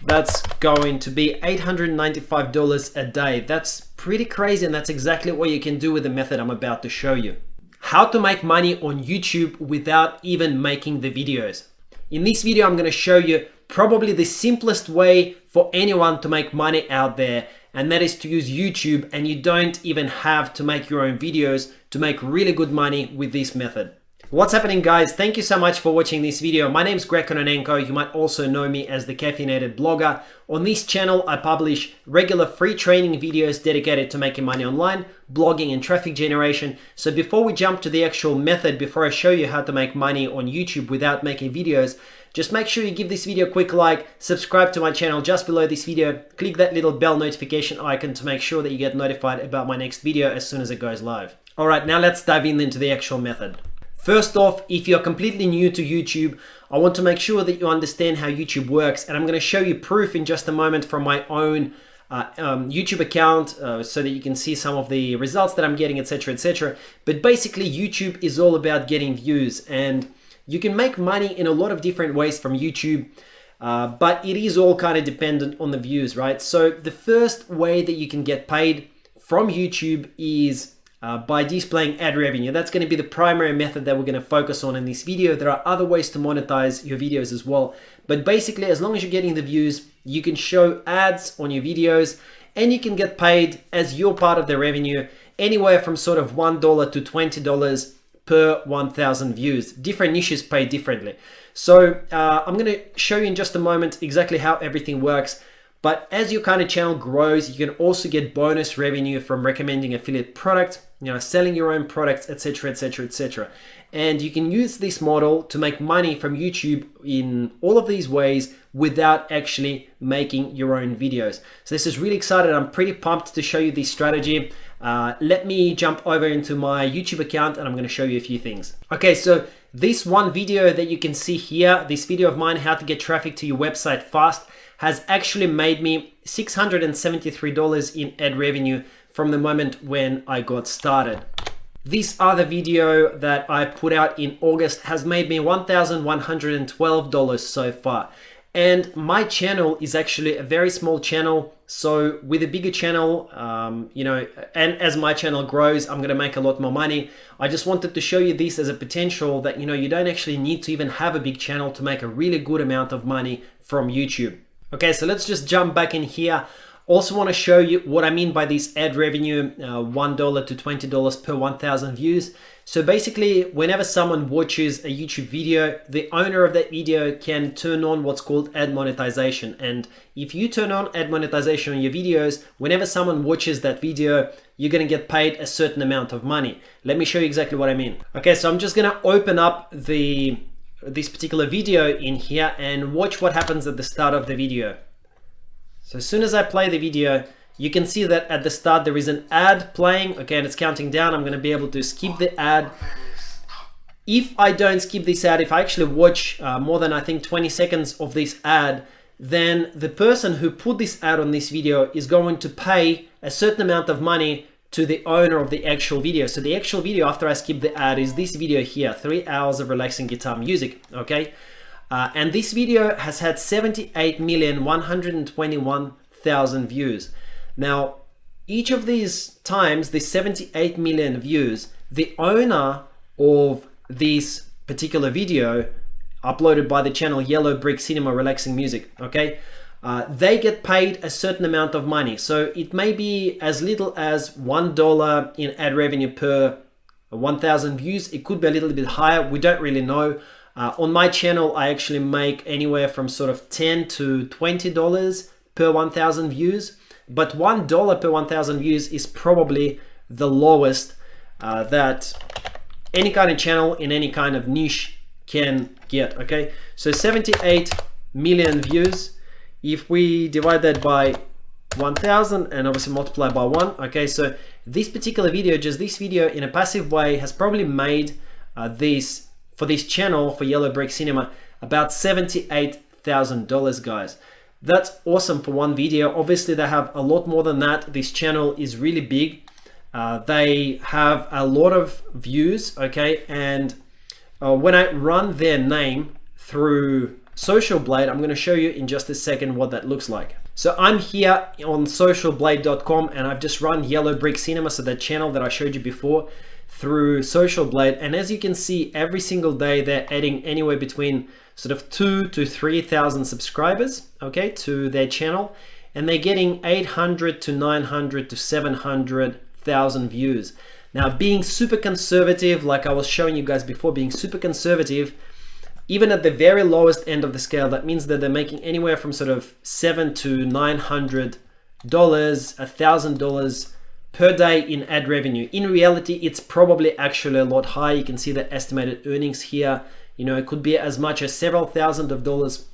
that's going to be $895 a day. That's pretty crazy, and that's exactly what you can do with the method I'm about to show you. How to make money on YouTube without even making the videos. In this video, I'm going to show you probably the simplest way for anyone to make money out there, and that is to use YouTube, and you don't even have to make your own videos to make really good money with this method. What's happening, guys? Thank you so much for watching this video. My name is Greg Kononenko. You might also know me as the Caffeinated Blogger. On this channel, I publish regular free training videos dedicated to making money online, blogging and traffic generation. So before we jump to the actual method, before I show you how to make money on YouTube without making videos, just make sure you give this video a quick like, subscribe to my channel just below this video, click that little bell notification icon to make sure that you get notified about my next video as soon as it goes live. All right, now let's dive into the actual method. First off, if you're completely new to YouTube, I want to make sure that you understand how YouTube works, and I'm going to show you proof in just a moment from my own YouTube account so that you can see some of the results that I'm getting, etc, etc. But basically, YouTube is all about getting views, and you can make money in a lot of different ways from YouTube, but it is all kind of dependent on the views, right? So the first way that you can get paid from YouTube is by displaying ad revenue. That's going to be the primary method that we're going to focus on in this video. There are other ways to monetize your videos as well, but basically, as long as you're getting the views, you can show ads on your videos and you can get paid as your part of the revenue, anywhere from sort of $1 to $20 per 1,000 views. Different niches pay differently. So I'm going to show you in just a moment exactly how everything works. But as your kind of channel grows, you can also get bonus revenue from recommending affiliate products, selling your own products, etc, etc, etc. And you can use this model to make money from YouTube in all of these ways without actually making your own videos. So this is really exciting. I'm pretty pumped to show you this strategy. Let me jump over into my YouTube account and I'm going to show you a few things. Okay, so this one video that you can see here, this video of mine, how to get traffic to your website fast, has actually made me $673 in ad revenue from the moment when I got started. This other video that I put out in August has made me $1,112 so far. And my channel is actually a very small channel. So with a bigger channel, and as my channel grows, I'm gonna make a lot more money. I just wanted to show you this as a potential that, you don't actually need to even have a big channel to make a really good amount of money from YouTube. Okay, so let's just jump back in here. Also want to show you what I mean by this ad revenue, $1 to $20 per 1,000 views. So basically, whenever someone watches a YouTube video, the owner of that video can turn on what's called ad monetization. And if you turn on ad monetization on your videos, whenever someone watches that video, you're going to get paid a certain amount of money. Let me show you exactly what I mean. Okay, so I'm just going to open up this particular video in here and watch what happens at the start of the video. So as soon as I play the video, you can see that at the start there is an ad playing. Okay, and it's counting down. I'm going to be able to skip the ad. If I don't skip this ad, if I actually watch more than I think 20 seconds of this ad, then the person who put this ad on this video is going to pay a certain amount of money to the owner of the actual video. So the actual video after I skip the ad is this video here, 3 hours of relaxing guitar music, okay? And this video has had 78,121,000 views. Now, each of these times, the 78 million views, the owner of this particular video uploaded by the channel Yellow Brick Cinema Relaxing Music, okay? They get paid a certain amount of money. So it may be as little as $1 in ad revenue per 1,000 views. It could be a little bit higher. We don't really know. On my channel, I actually make anywhere from sort of $10 to $20 per 1,000 views. But $1 per 1,000 views is probably the lowest that any kind of channel in any kind of niche can get, okay? So 78 million views. If we divide that by 1,000 and obviously multiply by 1, okay, so this particular video, just this video in a passive way, has probably made for this channel, for Yellow Brick Cinema, about $78,000, guys. That's awesome for one video. Obviously, they have a lot more than that. This channel is really big. They have a lot of views, okay, and when I run their name through Social Blade, I'm going to show you in just a second what that looks like. So I'm here on socialblade.com and I've just run Yellow Brick Cinema, so that channel that I showed you before, through Social Blade. And as you can see, every single day they're adding anywhere between sort of 2,000 to 3,000 subscribers, okay, to their channel. And they're getting 800 to 900 to 700,000 views. Now, being super conservative, like I was showing you guys before, being super conservative, even at the very lowest end of the scale, that means that they're making anywhere from sort of $700 to $900, $1,000 per day in ad revenue. In reality, it's probably actually a lot higher. You can see the estimated earnings here. You know, it could be as much as several thousands of dollars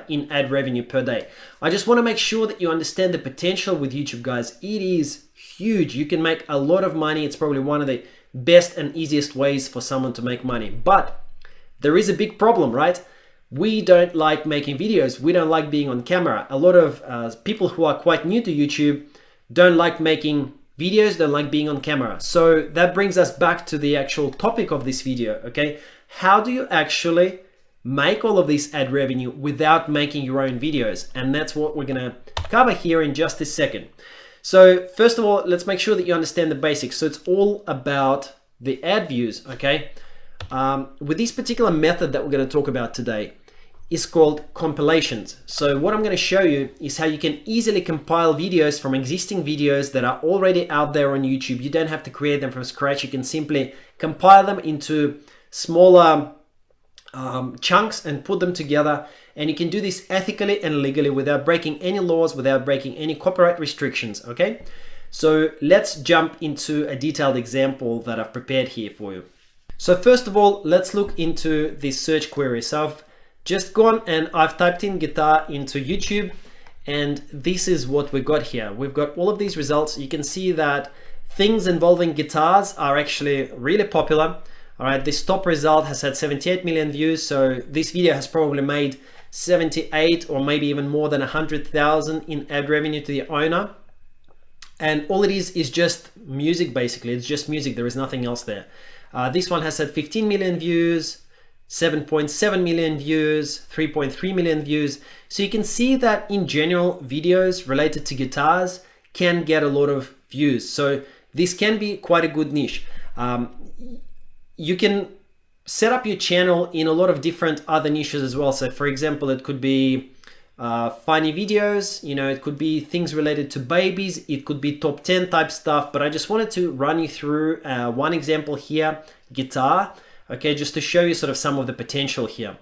in ad revenue per day. I just want to make sure that you understand the potential with YouTube, guys. It is huge. You can make a lot of money. It's probably one of the best and easiest ways for someone to make money. But there is a big problem, right? We don't like making videos. We don't like being on camera. A lot of people who are quite new to YouTube don't like making videos, don't like being on camera. So that brings us back to the actual topic of this video, okay? How do you actually make all of this ad revenue without making your own videos? And that's what we're gonna cover here in just a second. So first of all, let's make sure that you understand the basics. So it's all about the ad views, okay? With this particular method that we're going to talk about today is called compilations. So what I'm going to show you is how you can easily compile videos from existing videos that are already out there on YouTube. You don't have to create them from scratch. You can simply compile them into smaller chunks and put them together. And you can do this ethically and legally without breaking any laws, without breaking any copyright restrictions, okay? So let's jump into a detailed example that I've prepared here for you. So first of all, let's look into this search query. So I've just gone and I've typed in guitar into YouTube, and this is what we've got here. We've got all of these results. You can see that things involving guitars are actually really popular. All right, this top result has had 78 million views. So this video has probably made 78 or maybe even more than 100,000 in ad revenue to the owner. And all it is just music, basically. It's just music. There is nothing else there. This one has had 15 million views, 7.7 million views, 3.3 million views. So you can see that in general, videos related to guitars can get a lot of views. So this can be quite a good niche. You can set up your channel in a lot of different other niches as well. So for example, it could be funny videos, you know, it could be things related to babies, it could be top 10 type stuff, but I just wanted to run you through one example here, guitar, okay, just to show you sort of some of the potential here.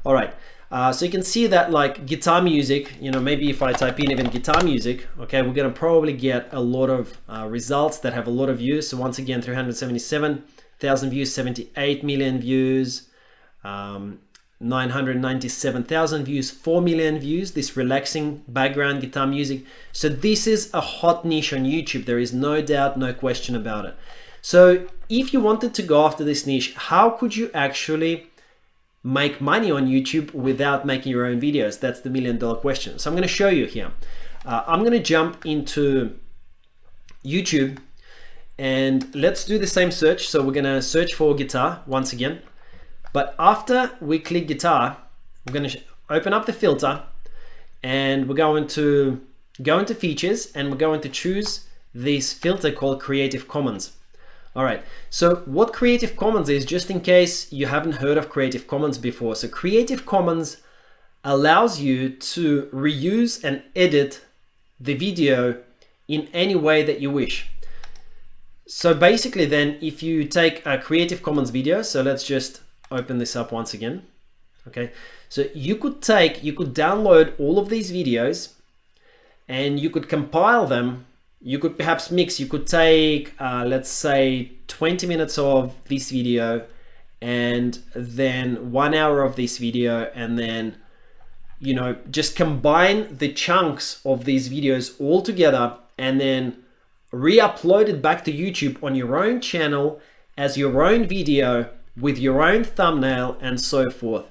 All right, so you can see that like guitar music, you know, maybe if I type in even guitar music, okay, we're gonna probably get a lot of results that have a lot of views. So once again, 377,000 views, 78 million views, 997,000 views, 4 million views, this relaxing background guitar music. So this is a hot niche on YouTube. There is no doubt, no question about it. So if you wanted to go after this niche, how could you actually make money on YouTube without making your own videos? That's the million-dollar question. So I'm going to show you here. I'm going to jump into YouTube and let's do the same search. So we're going to search for guitar once again. But after we click guitar, we're going to open up the filter and we're going to go into features and we're going to choose this filter called Creative Commons. All right, so what Creative Commons is, just in case you haven't heard of Creative Commons before. So Creative Commons allows you to reuse and edit the video in any way that you wish. So basically then, if you take a Creative Commons video, so let's just open this up once again. Okay, so you could download all of these videos and you could compile them. You could perhaps mix, you could take, let's say 20 minutes of this video and then 1 hour of this video, and then, you know, just combine the chunks of these videos all together and then re-upload it back to YouTube on your own channel as your own video with your own thumbnail and so forth.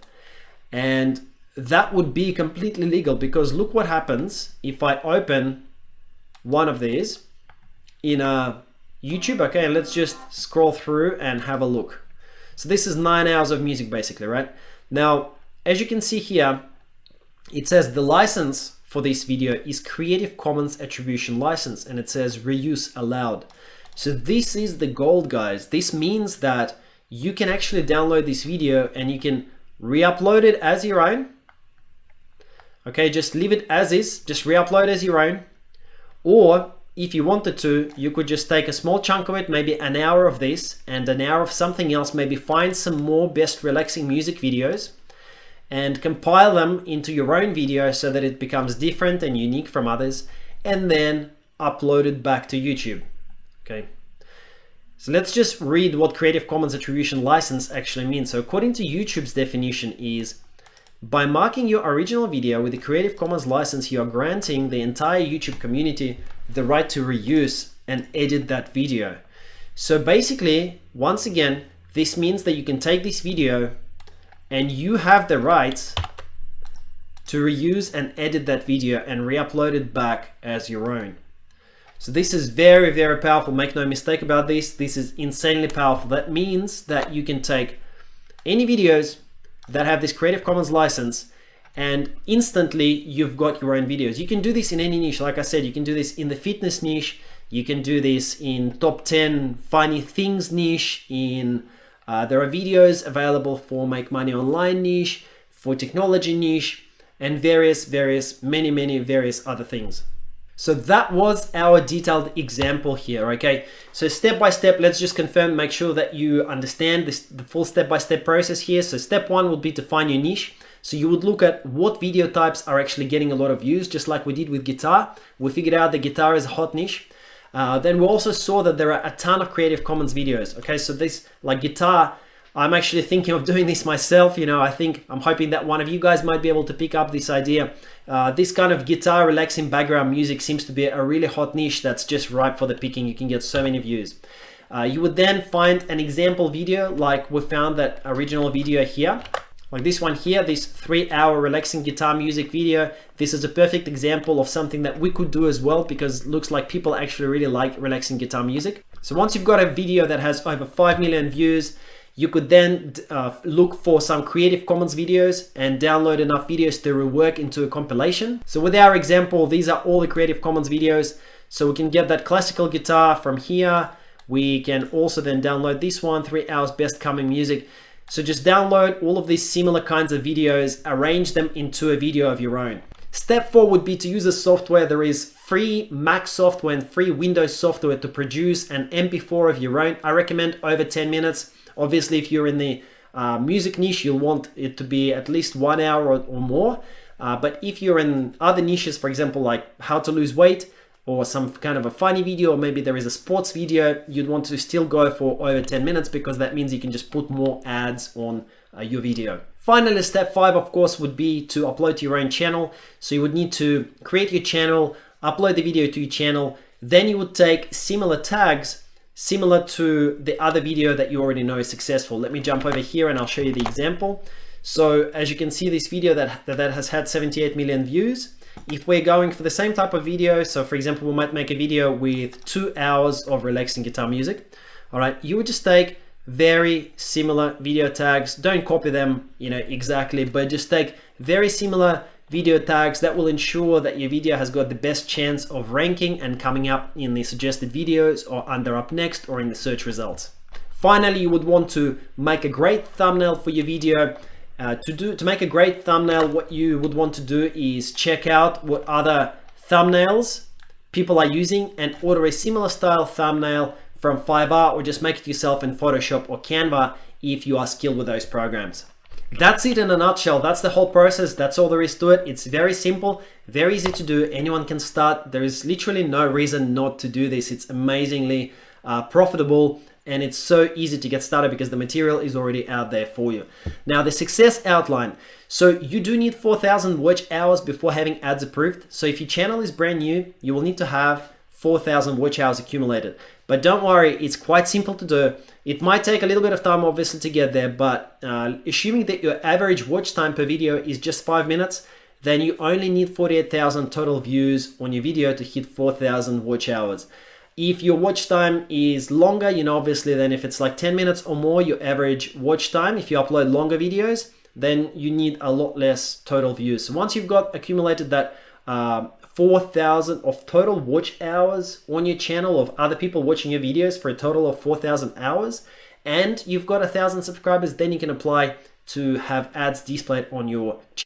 And that would be completely legal, because look what happens if I open one of these in a YouTube. Okay, let's just scroll through and have a look. So this is 9 hours of music basically, right? Now, as you can see here, it says the license for this video is Creative Commons Attribution License, and it says reuse allowed. So this is the gold, guys. This means that you can actually download this video and you can re-upload it as your own. Okay, just leave it as is, just re-upload as your own. Or if you wanted to, you could just take a small chunk of it, maybe an hour of this and an hour of something else, maybe find some more best relaxing music videos and compile them into your own video so that it becomes different and unique from others, and then upload it back to YouTube. Okay. So let's just read what Creative Commons Attribution License actually means. So according to YouTube's definition is, by marking your original video with the Creative Commons license, you are granting the entire YouTube community the right to reuse and edit that video. So basically, once again, this means that you can take this video and you have the rights to reuse and edit that video and re-upload it back as your own. So this is very, very powerful. Make no mistake about this. This is insanely powerful. That means that you can take any videos that have this Creative Commons license and instantly you've got your own videos. You can do this in any niche. Like I said, you can do this in the fitness niche. You can do this in top 10 funny things niche. There are videos available for make money online niche, for technology niche, and many various other things. So that was our detailed example here, okay? So step by step, let's just confirm, make sure that you understand the full step-by-step process here. So step one would be to find your niche. So you would look at what video types are actually getting a lot of views, just like we did with guitar. We figured out that guitar is a hot niche. Then we also saw that there are a ton of Creative Commons videos, okay? So this, like guitar, I'm actually thinking of doing this myself. You know, I'm hoping that one of you guys might be able to pick up this idea. This kind of guitar relaxing background music seems to be a really hot niche that's just ripe for the picking. You can get so many views. You would then find an example video, like we found that original video here, like this one here, this 3-hour relaxing guitar music video. This is a perfect example of something that we could do as well, because it looks like people actually really like relaxing guitar music. So once you've got a video that has over 5 million views, you could then look for some Creative Commons videos and download enough videos to rework into a compilation. So with our example, these are all the Creative Commons videos. So we can get that classical guitar from here. We can also then download this one, 3 hours best coming music. So just download all of these similar kinds of videos, arrange them into a video of your own. Step 4 would be to use the software. There is free Mac software and free Windows software to produce an MP4 of your own. I recommend over 10 minutes. Obviously, if you're in the music niche, you'll want it to be at least 1 hour or more. But if you're in other niches, for example, like how to lose weight or some kind of a funny video, or maybe there is a sports video, you'd want to still go for over 10 minutes because that means you can just put more ads on your video. Finally, step 5, of course, would be to upload to your own channel. So you would need to create your channel, upload the video to your channel. Then you would take similar tags similar to the other video that you already know is successful. Let me jump over here and I'll show you the example. So as you can see, this video that has had 78 million views. If we're going for the same type of video, so for example, we might make a video with 2 hours of relaxing guitar music. All right, you would just take very similar video tags. Don't copy them, you know, exactly, but just take very similar video tags that will ensure that your video has got the best chance of ranking and coming up in the suggested videos or under up next or in the search results. Finally, you would want to make a great thumbnail for your video. To make a great thumbnail, what you would want to do is check out what other thumbnails people are using and order a similar style thumbnail from Fiverr, or just make it yourself in Photoshop or Canva if you are skilled with those programs. That's it in a nutshell. That's the whole process. That's all there is to it. It's very simple, very easy to do. Anyone can start. There is literally no reason not to do this. It's amazingly profitable, and it's so easy to get started because the material is already out there for you. Now, the success outline. So you do need 4,000 watch hours before having ads approved. So if your channel is brand new, you will need to have 4,000 watch hours accumulated. But don't worry, it's quite simple to do. It might take a little bit of time, obviously, to get there, but assuming that your average watch time per video is just 5 minutes, then you only need 48,000 total views on your video to hit 4,000 watch hours. If your watch time is longer, you know, obviously, then if it's like 10 minutes or more, your average watch time, if you upload longer videos, then you need a lot less total views. So once you've got accumulated that 4,000 of total watch hours on your channel of other people watching your videos for a total of 4,000 hours, and you've got 1,000 subscribers, then you can apply to have ads displayed on your channel.